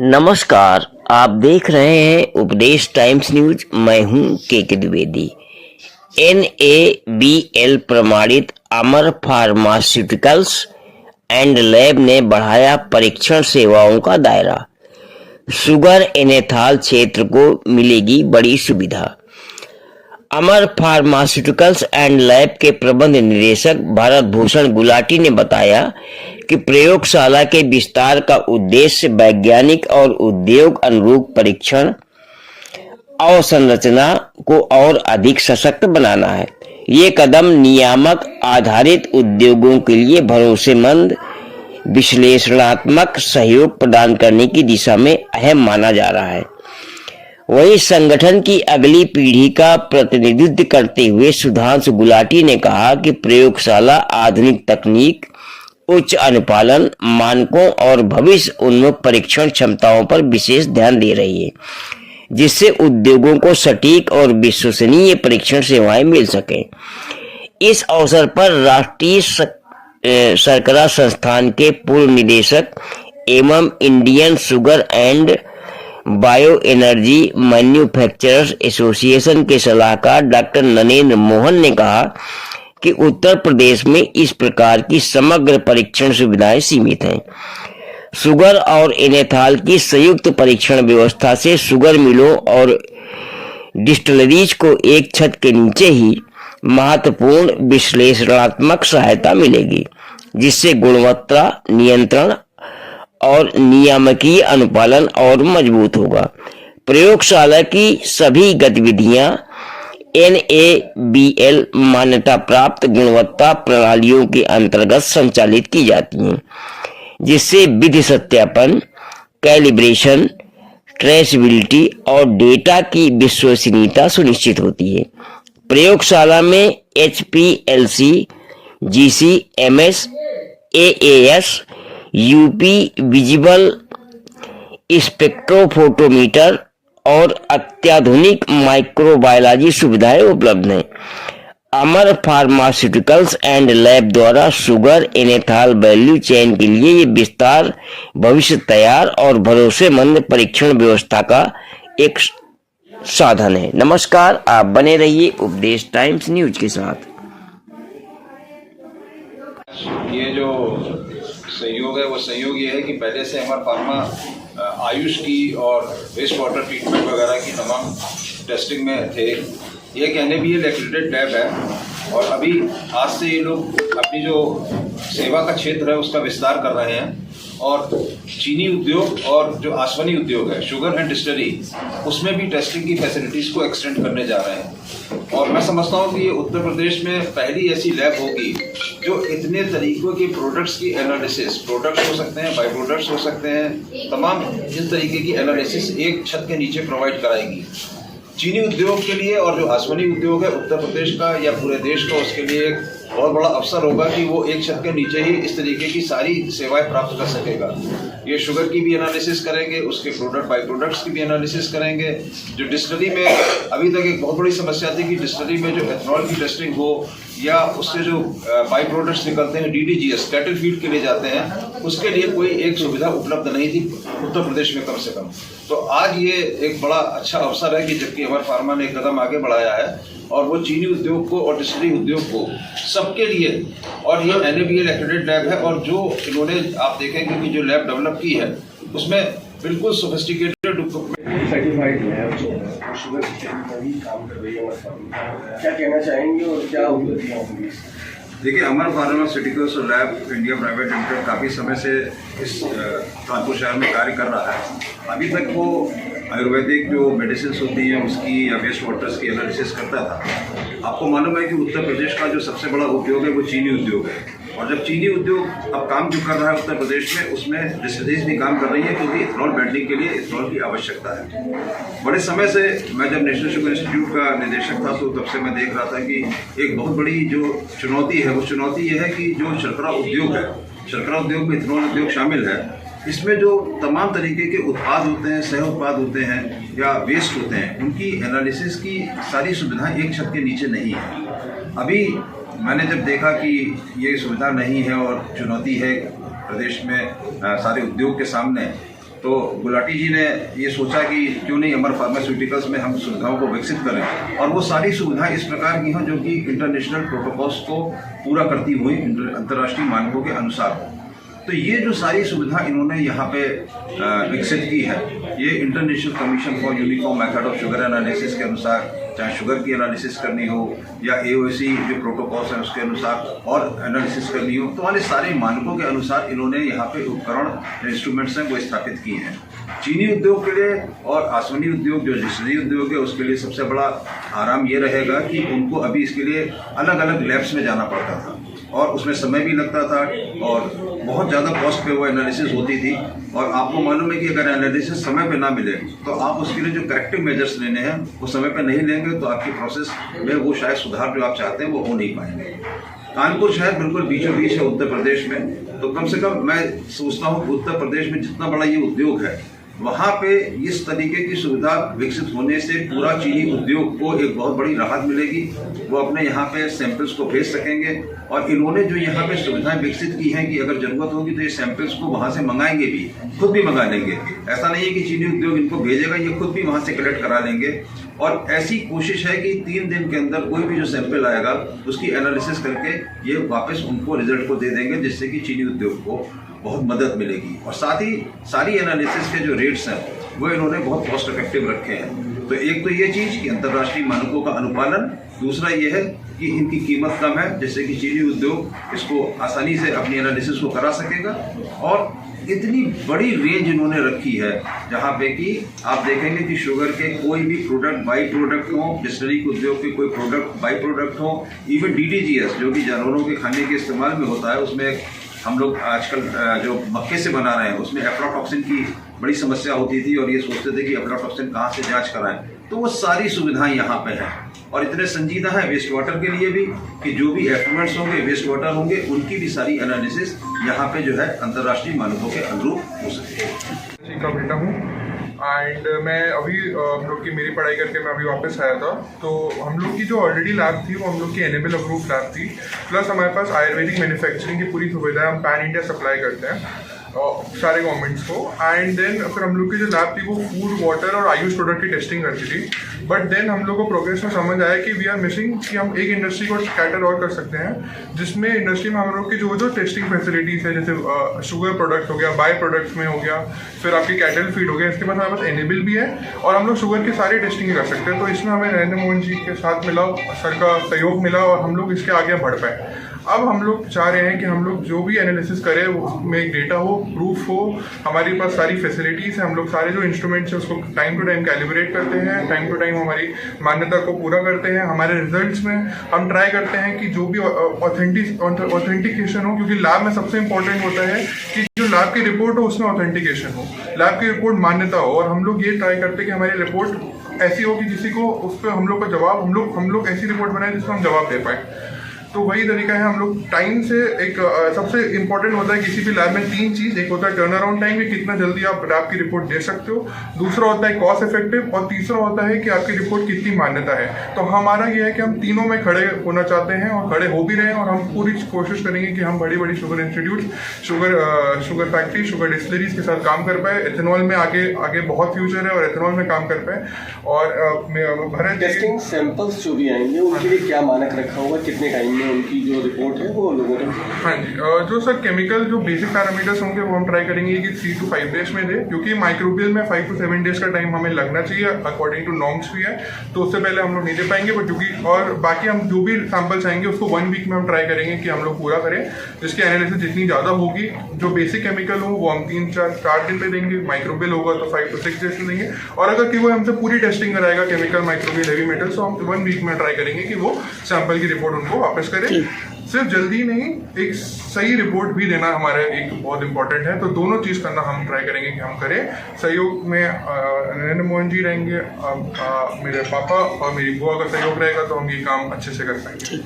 नमस्कार, आप देख रहे हैं उपदेश टाइम्स न्यूज। मैं हूं के द्विवेदी। NABL प्रमाणित अमर फार्मास्यूटिकल्स एंड लैब ने बढ़ाया परीक्षण सेवाओं का दायरा। शुगर एनेथाल क्षेत्र को मिलेगी बड़ी सुविधा। अमर फार्मास्यूटिकल्स एंड लैब के प्रबंध निदेशक भारत भूषण गुलाटी ने बताया कि प्रयोगशाला के विस्तार का उद्देश्य वैज्ञानिक और उद्योग अनुरूप परीक्षण अवसंरचना को और अधिक सशक्त बनाना है। ये कदम नियामक आधारित उद्योगों के लिए भरोसेमंद विश्लेषणात्मक सहयोग प्रदान करने की दिशा में अहम माना जा रहा है। वहीं संगठन की अगली पीढ़ी का प्रतिनिधित्व करते हुए सुधांशु गुलाटी ने कहा कि प्रयोगशाला आधुनिक तकनीक, उच्च अनुपालन मानकों और भविष्य उन्मुख परीक्षण क्षमताओं पर विशेष ध्यान दे रही है, जिससे उद्योगों को सटीक और विश्वसनीय परीक्षण सेवाएं मिल सकें। इस अवसर पर राष्ट्रीय शर्करा संस्थान के पूर्व निदेशक एवं Indian sugar and bio energy manufacturers association के सलाहकार डॉक्टर नरेंद्र मोहन ने कहा कि उत्तर प्रदेश में इस प्रकार की समग्र परीक्षण सुविधाएं सीमित हैं। शुगर और एनेथाल की संयुक्त परीक्षण व्यवस्था से शुगर मिलों और डिस्टिलरीज को एक छत के नीचे ही महत्वपूर्ण विश्लेषणात्मक सहायता मिलेगी, जिससे गुणवत्ता नियंत्रण और नियामकीय अनुपालन और मजबूत होगा। प्रयोगशाला की सभी गतिविधियां NABL मान्यता प्राप्त गुणवत्ता प्रणालियों के अंतर्गत संचालित की जाती हैं, जिससे विधि सत्यापन, कैलिब्रेशन, ट्रेसेबिलिटी और डेटा की विश्वसनीयता सुनिश्चित होती है। प्रयोगशाला में HPLC, GC, MS, AAS, UP visible spectrophotometer और अत्याधुनिक माइक्रोबायोलॉजी सुविधाएं उपलब्ध हैं। अमर फार्मास्यूटिकल्स एंड लैब द्वारा शुगर एनेथाल वैल्यू चेन के लिए ये विस्तार भविष्य तैयार और भरोसेमंद परीक्षण व्यवस्था का एक साधन है। नमस्कार, आप बने रहिए उपदेश टाइम्स न्यूज के साथ। ये जो सहयोग है वो सहयोग ये है कि पहले से अमर फार्मा आयुष की और वेस्ट वाटर ट्रीटमेंट वगैरह की तमाम टेस्टिंग में थे। ये एक NABL एक्रेडिटेड लैब है और अभी आज से ये लोग अपनी जो सेवा का क्षेत्र है उसका विस्तार कर रहे हैं और चीनी उद्योग और जो आसवनी उद्योग है, शुगर एंड डिस्टिलरी, उसमें भी टेस्टिंग की फैसिलिटीज़ को एक्सटेंड करने जा रहे हैं। और मैं समझता हूँ कि ये उत्तर प्रदेश में पहली ऐसी लैब होगी जो इतने तरीक़ों की प्रोडक्ट्स की एनालिसिस, प्रोडक्ट्स हो सकते हैं, बाई प्रोडक्ट्स हो सकते हैं, तमाम इस तरीके की एनालिसिस एक छत के नीचे प्रोवाइड कराएगी। चीनी उद्योग के लिए और जो आसवनी उद्योग है उत्तर प्रदेश का या पूरे देश का, उसके लिए एक बहुत बड़ा अवसर होगा कि वो एक छत के नीचे ही इस तरीके की सारी सेवाएं प्राप्त कर सकेगा। ये शुगर की भी एनालिसिस करेंगे, उसके प्रोडक्ट बाई प्रोडक्ट्स की भी एनालिसिस करेंगे। जो डिस्टिलरी में अभी तक एक बहुत बड़ी समस्या थी कि डिस्टिलरी में जो एथनॉल की टेस्टिंग हो या उससे जो बाई प्रोडक्ट्स निकलते हैं DDGS, कैटल फीड के लिए जाते हैं, उसके लिए कोई एक सुविधा उपलब्ध नहीं थी उत्तर प्रदेश में कम से कम। तो आज ये एक बड़ा अच्छा अवसर है कि जबकि अमर फार्मा ने एक कदम आगे बढ़ाया है और वो चीनी उद्योग को और डिस्टिलरी उद्योग को सबके लिए, और ये NABL एक्रेडिटेड लैब है और जो इन्होंने आप देखेंगे कि जो लैब डेवलप की है उसमें बिल्कुल सोफिस्टिकेटेड सर्टिफाइड लैब शुगर में भी काम कर रही है अमर फार्मा। क्या कहना चाहेंगे और क्या उपलब्धियां होंगी? देखिए, Amar pharmaceuticals lab India private limited काफ़ी समय से इस कानपुर शहर में कार्य कर रहा है। अभी तक वो आयुर्वेदिक जो मेडिसिन होती हैं उसकी या वेस्ट वाटर्स की एनालिसिस करता था। आपको मालूम है कि उत्तर प्रदेश का जो सबसे बड़ा उद्योग है वो चीनी उद्योग है, और जब चीनी उद्योग अब काम जो कर रहा है उत्तर प्रदेश में, उसमें डिस्टिलरीज भी काम कर रही है क्योंकि इथनॉल ब्लेंडिंग के लिए इथनॉल की आवश्यकता है। बड़े समय से मैं जब नेशनल शुगर इंस्टीट्यूट का निदेशक था तो तब से मैं देख रहा था कि एक बहुत बड़ी जो चुनौती है वो चुनौती ये है कि जो शर्करा उद्योग है, शर्करा उद्योग में इथनॉल उद्योग शामिल है, इसमें जो तमाम तरीके के उत्पाद होते हैं, सह उत्पाद होते हैं या वेस्ट होते हैं, उनकी एनालिसिस की सारी सुविधाएं एक छत के नीचे नहीं है। अभी मैंने जब देखा कि ये सुविधा नहीं है और चुनौती है प्रदेश में सारे उद्योग के सामने, तो गुलाटी जी ने ये सोचा कि क्यों नहीं अमर फार्मास्यूटिकल्स में हम सुविधाओं को विकसित करें और वो सारी सुविधाएं इस प्रकार की हों जो कि इंटरनेशनल प्रोटोकॉल्स को पूरा करती हुई अंतर्राष्ट्रीय मानकों के अनुसार हो। तो ये जो सारी सुविधा इन्होंने यहाँ पे विकसित की है, ये international commission for uniform method of sugar analysis के अनुसार, चाहे शुगर की एनालिसिस करनी हो या AOC जो प्रोटोकॉल्स हैं उसके अनुसार और एनालिसिस करनी हो, तो वाले सारे मानकों के अनुसार इन्होंने यहाँ पे उपकरण इंस्ट्रूमेंट्स हैं वो स्थापित किए हैं। चीनी उद्योग के लिए और आसवनी उद्योग जो डिस्टिलरी उद्योग है उसके लिए सबसे बड़ा आराम ये रहेगा कि उनको अभी इसके लिए अलग अलग लैब्स में जाना पड़ता था और उसमें समय भी लगता था और बहुत ज़्यादा कॉस्ट पे वो एनालिसिस होती थी। और आपको मालूम है कि अगर एनालिसिस समय पे ना मिले तो आप उसके लिए जो करेक्टिव मेजर्स लेने हैं वो समय पे नहीं लेंगे तो आपकी प्रोसेस में वो शायद सुधार जो आप चाहते हैं वो हो नहीं पाएंगे। कानपुर शहर बिल्कुल बीचों बीच है उत्तर प्रदेश में, तो कम से कम मैं सोचता हूँ कि उत्तर प्रदेश में जितना बड़ा ये उद्योग है वहाँ पे इस तरीके की सुविधा विकसित होने से पूरा चीनी उद्योग को एक बहुत बड़ी राहत मिलेगी। वो अपने यहाँ पे सैंपल्स को भेज सकेंगे और इन्होंने जो यहाँ पे सुविधाएं विकसित की हैं कि अगर जरूरत होगी तो ये सैंपल्स को वहाँ से मंगाएंगे भी, खुद भी मंगा लेंगे। ऐसा नहीं है कि चीनी उद्योग इनको भेजेगा, ये खुद भी वहाँ से कलेक्ट करा लेंगे। और ऐसी कोशिश है कि 3 दिन के अंदर कोई भी जो सैंपल आएगा उसकी एनालिसिस करके ये वापस उनको रिजल्ट को दे देंगे, जिससे कि चीनी उद्योग को बहुत मदद मिलेगी। और साथ ही सारी एनालिसिस के जो रेट्स हैं वो इन्होंने बहुत कॉस्ट इफेक्टिव रखे हैं। तो एक तो ये चीज़ कि अंतर्राष्ट्रीय मानकों का अनुपालन, दूसरा ये है कि इनकी कीमत कम है जिससे कि चीनी उद्योग इसको आसानी से अपनी एनालिसिस को करा सकेगा। और इतनी बड़ी रेंज इन्होंने रखी है जहाँ पे कि आप देखेंगे कि शुगर के कोई भी प्रोडक्ट बाई प्रोडक्ट हो, डिस्टिलरी उद्योग के कोई प्रोडक्ट बाई प्रोडक्ट हो, इवन DDGS जो कि जानवरों के खाने के इस्तेमाल में होता है, उसमें हम लोग आजकल जो मक्के से बना रहे हैं उसमें एफ्लाटॉक्सिन की बड़ी समस्या होती थी और ये सोचते थे कि एफ्लाटॉक्सिन कहाँ से जांच कराएं, तो वो सारी सुविधाएं यहाँ पे हैं। और इतने संजीदा है वेस्ट वाटर के लिए भी कि जो भी एफ्लुएंट्स होंगे, वेस्ट वाटर होंगे, उनकी भी सारी एनालिसिस यहाँ पे जो है अंतर्राष्ट्रीय मानकों के अनुरूप हो सके। का बेटा हूँ एंड मैं अभी हम लोग की मेरी पढ़ाई करके मैं अभी वापस आया था। तो हम लोग की जो ऑलरेडी लैब थी वो हम लोग की एनेबल अप्रूव लैब थी, प्लस हमारे पास आयुर्वेदिक मैन्युफैक्चरिंग की पूरी सुविधा है। हम पैन इंडिया सप्लाई करते हैं सारे गवर्नमेंट्स को। एंड देन फिर हम लोग की जो लैब थी वो फूड, वाटर और आयुष प्रोडक्ट की टेस्टिंग करती थी। बट देन हम लोग को प्रोग्रेस में समझ आया कि वी आर मिसिंग, कि हम एक इंडस्ट्री को कैटर और कर सकते हैं जिसमें इंडस्ट्री में हम लोग की जो टेस्टिंग फैसिलिटीज़ है, जैसे शुगर प्रोडक्ट हो गया, बाय प्रोडक्ट्स में हो गया, फिर आपकी कैटल फीड हो गया, इसके बाद हमारे पास एनेबल भी है और हम लोग शुगर की सारी टेस्टिंग कर सकते हैं। तो इसमें हमें नरेंद्र मोहन जी के साथ मिला, सर का सहयोग मिला और हम लोग इसके आगे बढ़ पाए। अब हम लोग चाह रहे हैं कि हम लोग जो भी एनालिसिस करें उसमें एक डेटा हो, प्रूफ हो, हमारे पास सारी फैसिलिटीज़ हैं, हम लोग सारे जो इंस्ट्रूमेंट्स हैं उसको टाइम टू टाइम कैलिब्रेट करते हैं, टाइम टू टाइम हमारी मान्यता को पूरा करते हैं। हमारे रिजल्ट्स में हम ट्राई करते हैं कि जो भी ऑथेंटिकेशन हो, क्योंकि लैब में सबसे इंपॉर्टेंट होता है कि जो लैब की रिपोर्ट हो उसमें ऑथेंटिकेशन हो, लैब की रिपोर्ट मान्यता हो। और हम लोग ये ट्राई करते हैं कि हमारी रिपोर्ट ऐसी हो कि किसी को उस पर हम लोग का जवाब, हम लोग ऐसी रिपोर्ट बनाए जिसको हम जवाब दे पाए। तो वही तरीका है। हम लोग टाइम से एक सबसे इंपॉर्टेंट होता है किसी भी लैब में 3 चीज़, एक होता है टर्न अराउंड टाइम कि कितना जल्दी आप लैब की रिपोर्ट दे सकते हो, दूसरा होता है कॉस्ट इफेक्टिव और तीसरा होता है कि आपकी रिपोर्ट कितनी मान्यता है। तो हमारा ये है कि हम तीनों में खड़े होना चाहते हैं और खड़े हो भी रहे हैं और हम पूरी कोशिश करेंगे कि हम बड़ी बड़ी sugar institute, sugar factory, sugar distilleries के साथ काम कर पाए। एथेनॉल में आगे बहुत फ्यूचर है और एथेनॉल में काम कर पाए। और भारत टेस्टिंग सैंपल्स जो भी आएंगे उनके लिए क्या मानक रखा होगा, कितने टाइम उनकी जो रिपोर्ट है वो लोगों ने? हाँ जी, जो सर केमिकल जो बेसिक पैरामीटर्स होंगे वो हम ट्राई करेंगे कि 3 to 5 डेज में दे, क्योंकि माइक्रोबियल में 5 to 7 डेज का टाइम हमें लगना चाहिए अकॉर्डिंग टू नॉर्म्स भी है, तो उससे पहले हम लोग नहीं दे पाएंगे। बट क्योंकि और बाकी हम जो भी सैंपल्स आएंगे उसको 1 वीक में हम ट्राई करेंगे कि हम लोग पूरा करें, जिसकी एनालिसिस जितनी ज़्यादा होगी, जो बेसिक केमिकल हो वो हम 3-4 दिन पे देंगे, माइक्रोबियल होगा तो 5 to 6 डेज में देंगे। और अगर कि वो हमसे पूरी टेस्टिंग कराएगा केमिकल, माइक्रोबियल, हेवी मेटल्स, तो हम 1 वीक में ट्राई करेंगे कि वो सैंपल की रिपोर्ट उनको वापस करें। सिर्फ जल्दी नहीं, एक सही रिपोर्ट भी देना हमारे एक बहुत इंपॉर्टेंट है। तो दोनों चीज़ करना हम ट्राई करेंगे कि हम करें। सहयोग में नरेंद्र मोहन जी रहेंगे, मेरे पापा और मेरी बुआ का सहयोग रहेगा तो हम ये काम अच्छे से कर पाएंगे।